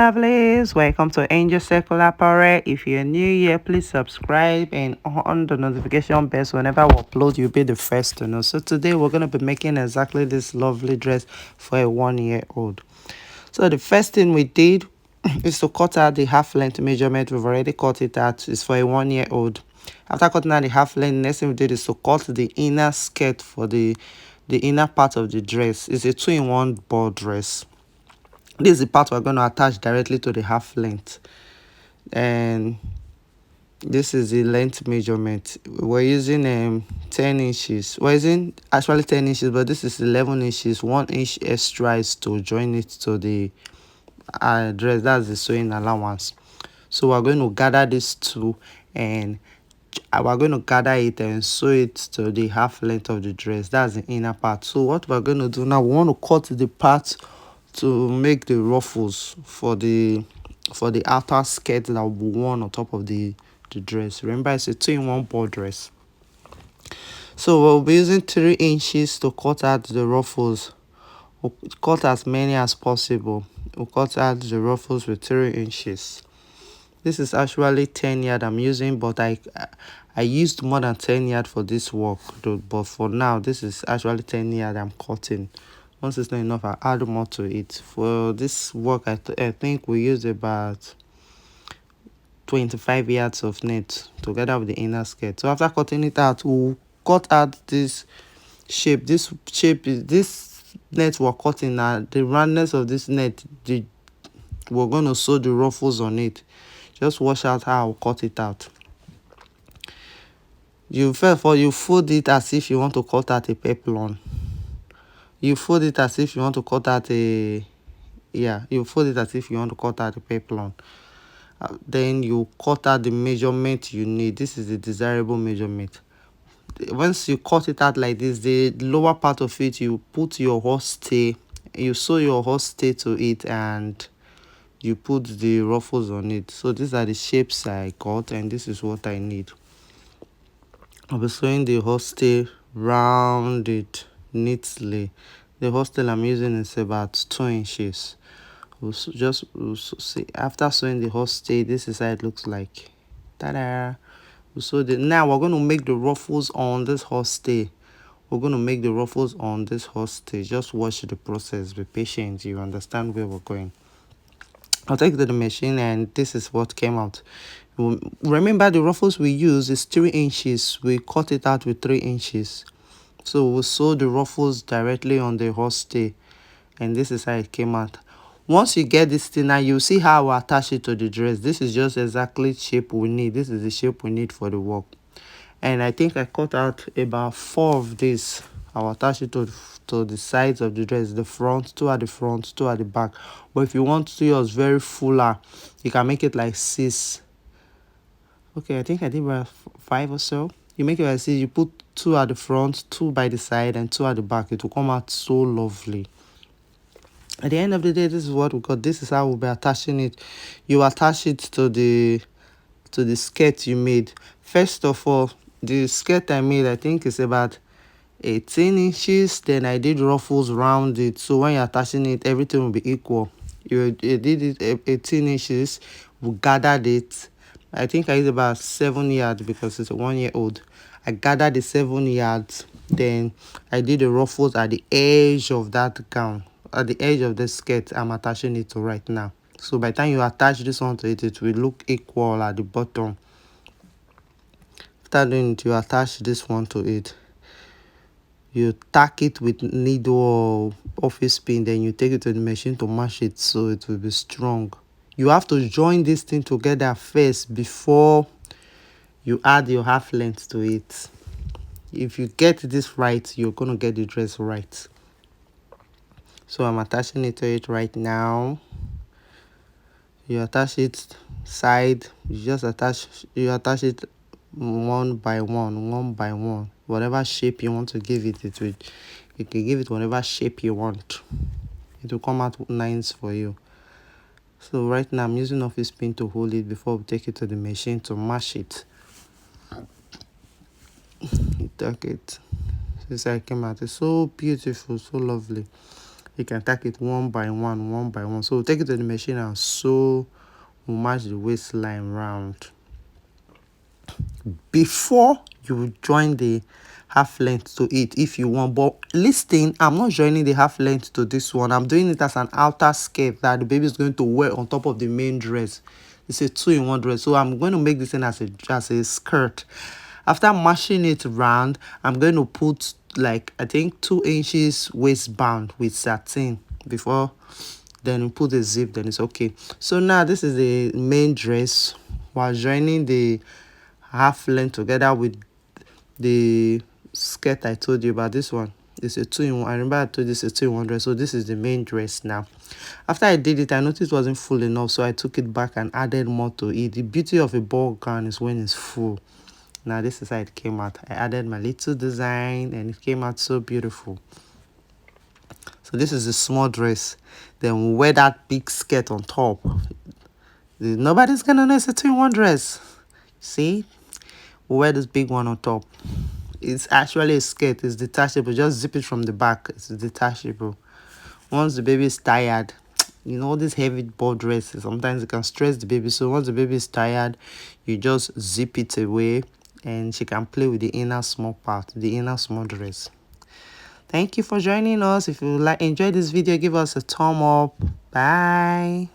Lovelies, welcome to Angel Circle Apparel. If you're new here, please subscribe and on the notification bell so whenever we upload, you'll be the first to know. So today we're going to be making exactly this lovely dress for a 1 year old. So the first thing we did is to cut out the half length measurement. We've already cut it out. It's for a 1 year old. After cutting out the half length, next thing we did is to cut the inner skirt for the inner part of the dress. It's a 2-in-1 ball dress. This is the part we're going to attach directly to the half length, and this is the length measurement. We're using 10 inches. We're using actually 10 inches, but this is 11 inches. 1 inch extra is to join it to the dress. That's the sewing allowance. So we're going to gather these two, and we're going to gather it and sew it to the half length of the dress. That's the inner part. So what we're going to do now, we want to cut the part to make the ruffles for the outer skirt that will be worn on top of the dress. Remember, it's a 2-in-1 ball dress. So we'll be using 3 inches to cut out the ruffles. We'll cut as many as possible. We'll cut out the ruffles with 3 inches. This is actually 10 yard I'm using, but I used more than 10 yard for this work, but for now this is actually 10 yard I'm cutting. Once it's not enough, I'll add more to it. For this work, I think we used about 25 yards of net together with the inner skirt. So after cutting it out, we'll cut out this shape. This net we're cutting now, the roundness of this net, we're going to sew the ruffles on it. Just watch out how I'll cut it out. You fold it as if you want to cut out a peplon. You fold it as if you want to cut out a peplon. Then you cut out the measurement you need. This is the desirable measurement. Once you cut it out like this, the lower part of it, you put your horse stay, you sew your horse stay to it, and you put the ruffles on it. So these are the shapes I cut, and this is what I need. I'll be sewing the horse stay round it neatly. The horse tail I'm using is about 2 inches. We'll see after sewing the horse tail, this is how it looks like. Ta-da! Now we're going to make the ruffles on this horse tail. We're going to make the ruffles on this horse tail. Just watch the process. Be patient. You understand where we're going. I'll take it to the machine, and this is what came out. Remember, the ruffles we use is 3 inches. We cut it out with 3 inches. So we'll sew the ruffles directly on the horse tail, and this is how it came out. Once you get this thing, now you'll see how I attach it to the dress. This is just exactly the shape we need. This is the shape we need for the work. And I think I cut out about 4 of these. I'll attach it to the sides of the dress, the front, 2 at the front, 2 at the back. But if you want to yours very fuller, you can make it like 6. Okay, I think I did about 5 or so. You make it like 6. You put 2 at the front, 2 by the side, and 2 at the back. It will come out so lovely. At the end of the day, this is what we got. This is how we'll be attaching it. You attach it to the skirt you made. First of all, the skirt I made, I think is about 18 inches. Then I did ruffles round it. So when you're attaching it, everything will be equal. You did it 18 inches. We gathered it. I think I used about 7 yards because it's a 1 year old. I gathered the 7 yards. Then I did the ruffles at the edge of that gown. At the edge of the skirt I'm attaching it to right now. So by the time you attach this one to it, it will look equal at the bottom. After doing it, you attach this one to it. You tack it with needle or office pin, then you take it to the machine to mash it so it will be strong. You have to join this thing together first before you add your half length to it. If you get this right, you're going to get the dress right. So I'm attaching it to it right now. You attach it side. You attach it one by one. Whatever shape you want to give it, you can give it whatever shape you want. It will come out nice for you. So right now I'm using office pin to hold it before we take it to the machine to mash it. You tuck it. This how it came out. It's so beautiful, so lovely. You can tack it one by one. So take it to the machine and sew. We'll match the waistline round. Before you join the half length to it if you want, but listen, I'm not joining the half length to this one. I'm doing it as an outer skirt that the baby is going to wear on top of the main dress. It's a 2-in-1 dress, so I'm going to make this in as a skirt. After mashing it round, I'm going to put like I think 2 inches waistband with satin before then we put the zip, then it's okay. So now this is the main dress. While joining the half length together with the skirt I told you about, this one is a 2-in-1. I remember I told you it's a 2-in-1 dress. So this is the main dress now. After I did it, I noticed it wasn't full enough, so I took it back and added more to it. The beauty of a ball gown is when it's full. Now this is how it came out. I added my little design and it came out so beautiful. So this is the small dress. Then we wear that big skirt on top. Nobody's gonna know it's a 2-in-1 dress. See? We wear this big one on top. It's actually a skirt. It's detachable. Just zip it from the back. It's detachable. Once the baby is tired, you know these heavy ball dresses, sometimes it can stress the baby. So once the baby is tired, you just zip it away and she can play with the inner small part, the inner small dress. Thank you for joining us. If you enjoyed this video, give us a thumb up. Bye.